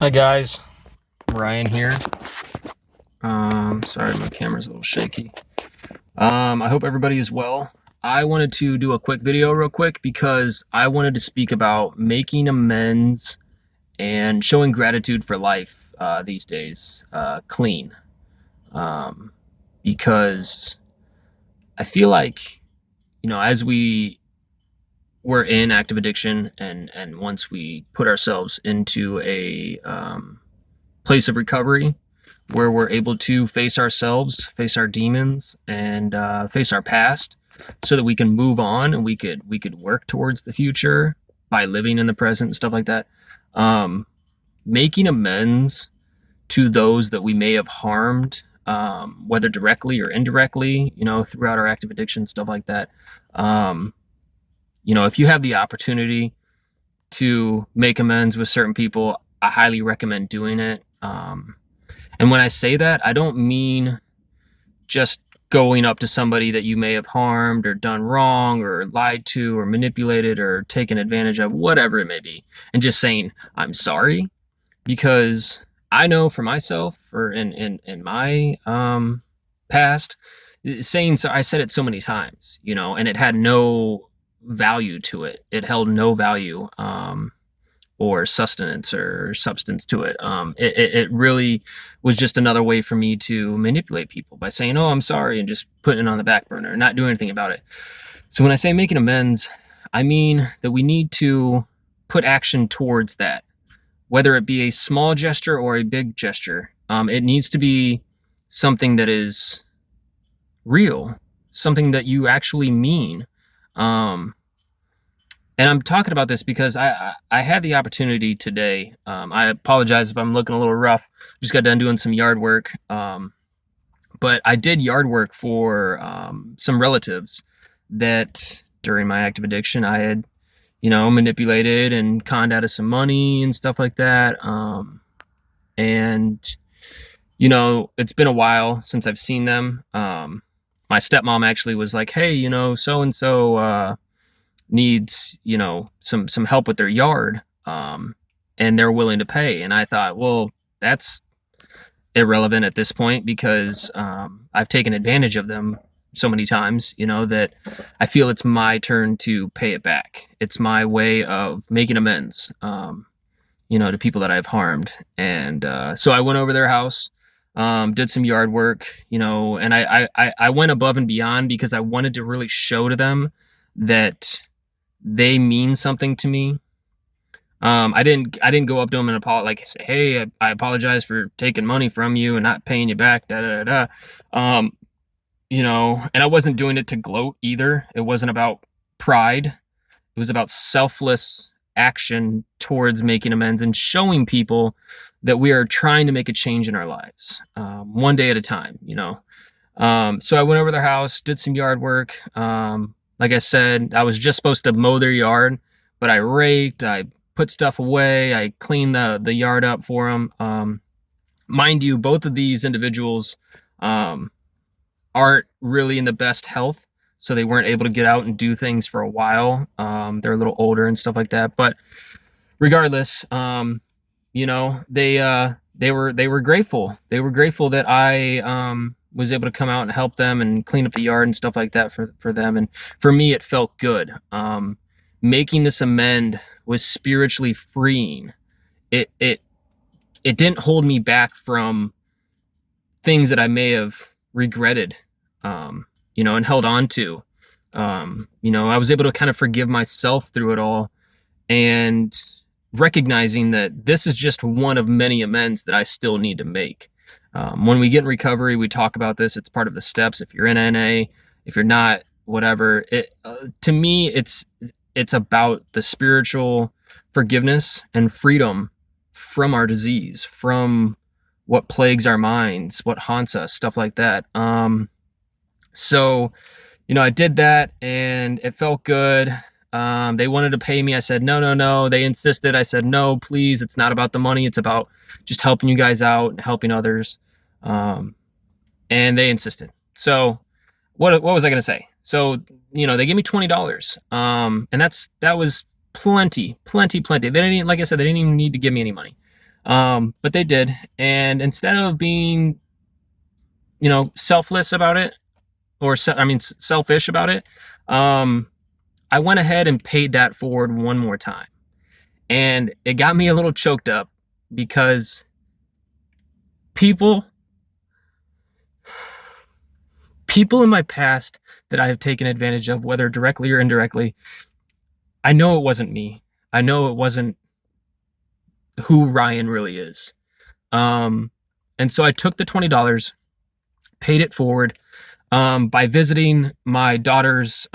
Hi guys, Ryan here. Sorry, my camera's a little shaky. I hope everybody is well. I wanted to do a quick video real quick because I wanted to speak about making amends and showing gratitude for life these days, clean. Um, because I feel like, as we're in active addiction and once we put ourselves into a place of recovery where we're able to face ourselves, face our demons, and face our past, so that we can move on and we could work towards the future by living in the present and stuff like that. Um, Making amends to those that we may have harmed, whether directly or indirectly, throughout our active addiction, stuff like that. Um, if you have the opportunity to make amends with certain people, I highly recommend doing it. And when I say that, I don't mean just going up to somebody that you may have harmed or done wrong or lied to or manipulated or taken advantage of, whatever it may be, and just saying, I'm sorry. Because I know for myself, or in my past, saying so, I said it so many times, and it had no value to it. It held no value. Or sustenance or substance to it. It really was just another way for me to manipulate people by saying, "Oh, I'm sorry," and just putting it on the back burner and not doing anything about it. So when I say making amends, I mean that we need to put action towards that, whether it be a small gesture or a big gesture. It needs to be something that is real, something that you actually mean. Um, and I'm talking about this because I had the opportunity today. I apologize if I'm looking a little rough. Just got done doing some yard work. But I did yard work for some relatives that during my active addiction I had, manipulated and conned out of some money and stuff like that. And it's been a while since I've seen them. My stepmom actually was like, "Hey, so and so needs some help with their yard, and they're willing to pay." And I thought, well, that's irrelevant at this point because I've taken advantage of them so many times, that I feel it's my turn to pay it back. It's my way of making amends, to people that I've harmed. And so I went over their house, did some yard work, and I went above and beyond because I wanted to really show to them that they mean something to me. I didn't go up to them and say, "Hey, I apologize for taking money from you and not paying you back." Da da da. Um, and I wasn't doing it to gloat either. It wasn't about pride. It was about selfless action towards making amends and showing people that we are trying to make a change in our lives, one day at a time. So I went over their house, did some yard work. Like I said, I was just supposed to mow their yard, but I raked, I put stuff away, I cleaned the yard up for them. Mind you, both of these individuals aren't really in the best health, so they weren't able to get out and do things for a while. They're a little older and stuff like that, but regardless, they were grateful. They were grateful that I was able to come out and help them and clean up the yard and stuff like that for them. And for me, it felt good. Making this amend was spiritually freeing. It didn't hold me back from things that I may have regretted, and held on to. I was able to kind of forgive myself through it all, and recognizing that this is just one of many amends that I still need to make. When we get in recovery, we talk about this. It's part of the steps. If you're in NA, if you're not, whatever. To me, it's about the spiritual forgiveness and freedom from our disease, from what plagues our minds, what haunts us, stuff like that. So, I did that and it felt good. They wanted to pay me. I said, no, no, no. They insisted. I said, no, please. It's not about the money. It's about just helping you guys out and helping others. And they insisted. So what was I going to say? So, they gave me $20. And that was plenty. They didn't, like I said, they didn't even need to give me any money. But they did. And instead of being, selfless about it, or selfish about it, I went ahead and paid that forward one more time. And it got me a little choked up because people people in my past that I have taken advantage of, whether directly or indirectly, I know it wasn't me. I know it wasn't who Ryan really is. And so I took the $20, paid it forward, by visiting my daughter's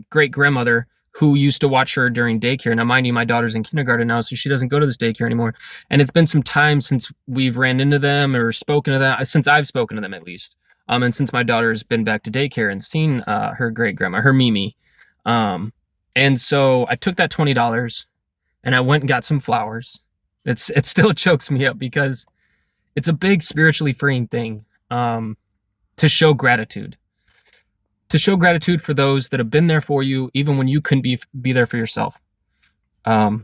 great grandmother, who used to watch her during daycare. Now, mind you, my daughter's in kindergarten now, so she doesn't go to this daycare anymore. And it's been some time since we've ran into them or spoken to them, since I've spoken to them at least. And since my daughter's been back to daycare and seen her great grandma, her Mimi. And so I took that $20 and I went and got some flowers. It still chokes me up because it's a big spiritually freeing thing, to show gratitude. To show gratitude for those that have been there for you, even when you couldn't be there for yourself. So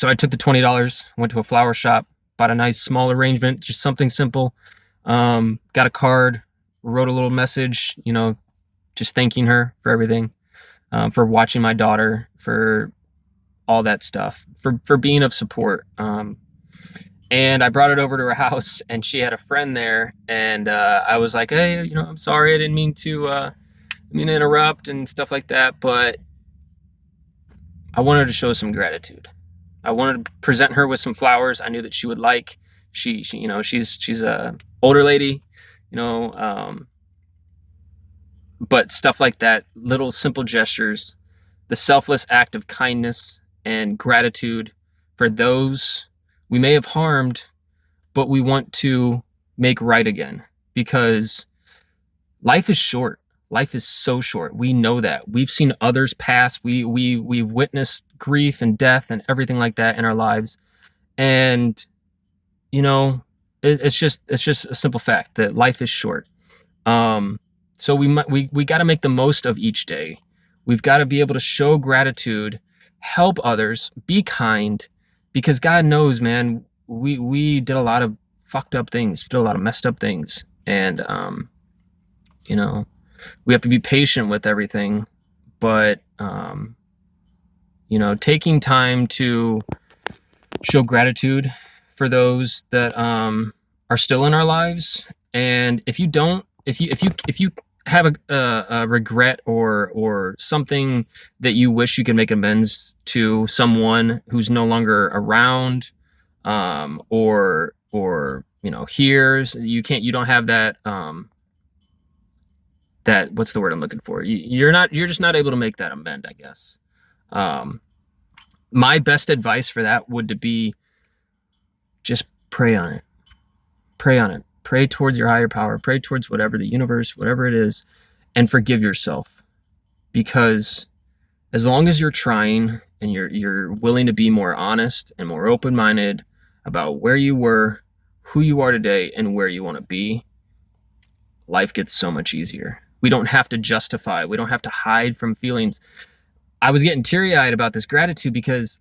I took the $20, went to a flower shop, bought a nice small arrangement, just something simple. Got a card, wrote a little message, just thanking her for everything, for watching my daughter, for all that stuff, for being of support. And I brought it over to her house, and she had a friend there, and I was like, hey, I'm sorry, I didn't mean to interrupt and stuff like that, but I wanted to show some gratitude. I wanted to present her with some flowers I knew that she would like. She's a older lady, but stuff like that, little simple gestures, the selfless act of kindness and gratitude for those we may have harmed, but we want to make right again, because life is short. Life is so short. We know that. We've seen others pass. We've witnessed grief and death and everything like that in our lives. And, it's just a simple fact that life is short. So we got to make the most of each day. We've got to be able to show gratitude, help others, be kind, because God knows, man, we did a lot of fucked up things. We did a lot of messed up things. And, we have to be patient with everything, but, taking time to show gratitude for those that, are still in our lives. And if you have a regret or something that you wish you could make amends to someone who's no longer around, or hears, you don't have that, what's the word I'm looking for? You're just not able to make that amend, I guess. My best advice for that would be just pray on it. Pray on it. Pray towards your higher power. Pray towards whatever, the universe, whatever it is, and forgive yourself. Because as long as you're trying and you're willing to be more honest and more open-minded about where you were, who you are today, and where you want to be, life gets so much easier. We don't have to justify. We don't have to hide from feelings. I was getting teary-eyed about this gratitude because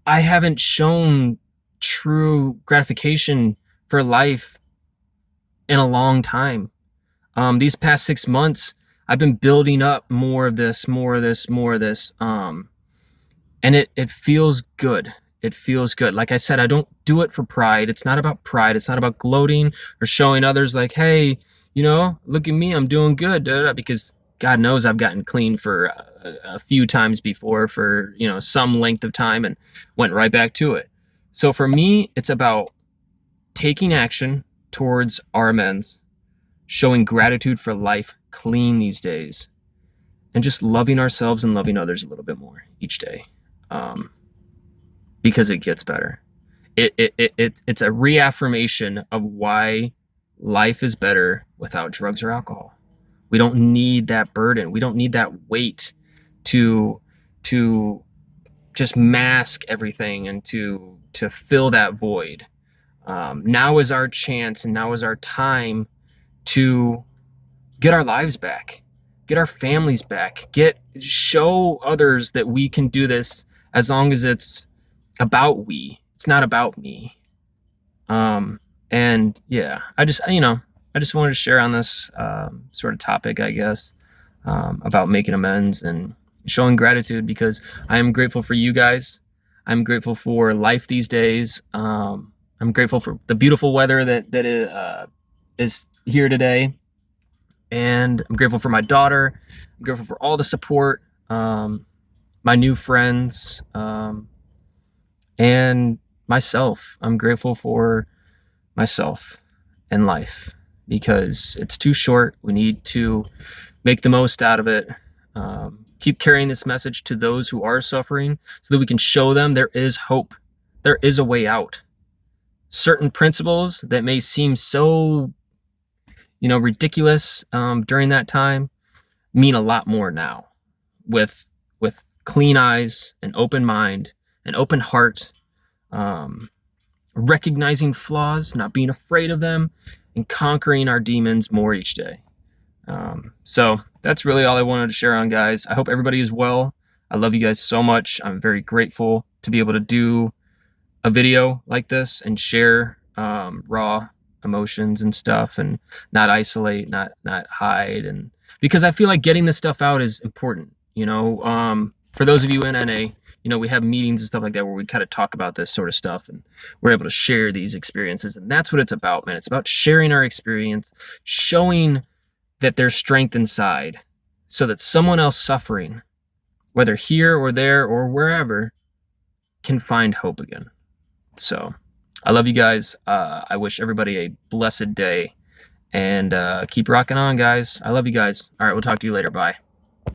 I haven't shown true gratification for life in a long time. These past 6 months, I've been building up more of this. And it feels good. It feels good. Like I said, I don't do it for pride. It's not about pride. It's not about gloating or showing others like, hey, look at me, I'm doing good, because God knows I've gotten clean for a few times before for, some length of time and went right back to it. So for me, it's about taking action towards our amends, showing gratitude for life clean these days, and just loving ourselves and loving others a little bit more each day, because it gets better. It's a reaffirmation of why life is better without drugs or alcohol. We don't need that burden. We don't need that weight to just mask everything and to fill that void. Now is our chance, and now is our time to get our lives back, get our families back, show others that we can do this, as long as it's about we. It's not about me. And yeah, I just wanted to share on this sort of topic, I guess, about making amends and showing gratitude, because I am grateful for you guys. I'm grateful for life these days. I'm grateful for the beautiful weather that is here today, and I'm grateful for my daughter. I'm grateful for all the support, my new friends, and myself. I'm grateful for myself and life, because it's too short. We need to make the most out of it. Keep carrying this message to those who are suffering, so that we can show them there is hope. There is a way out. Certain principles that may seem so, ridiculous during that time mean a lot more now, with clean eyes, an open mind, an open heart, recognizing flaws, not being afraid of them, and conquering our demons more each day. So that's really all I wanted to share on, guys. I hope everybody is well. I love you guys so much. I'm very grateful to be able to do a video like this and share raw emotions and stuff, and not isolate, not hide. And because I feel like getting this stuff out is important. For those of you in NA, we have meetings and stuff like that where we kind of talk about this sort of stuff, and we're able to share these experiences. And that's what it's about, man. It's about sharing our experience, showing that there's strength inside, so that someone else suffering, whether here or there or wherever, can find hope again. So I love you guys. I wish everybody a blessed day, and keep rocking on, guys. I love you guys. All right, we'll talk to you later. Bye.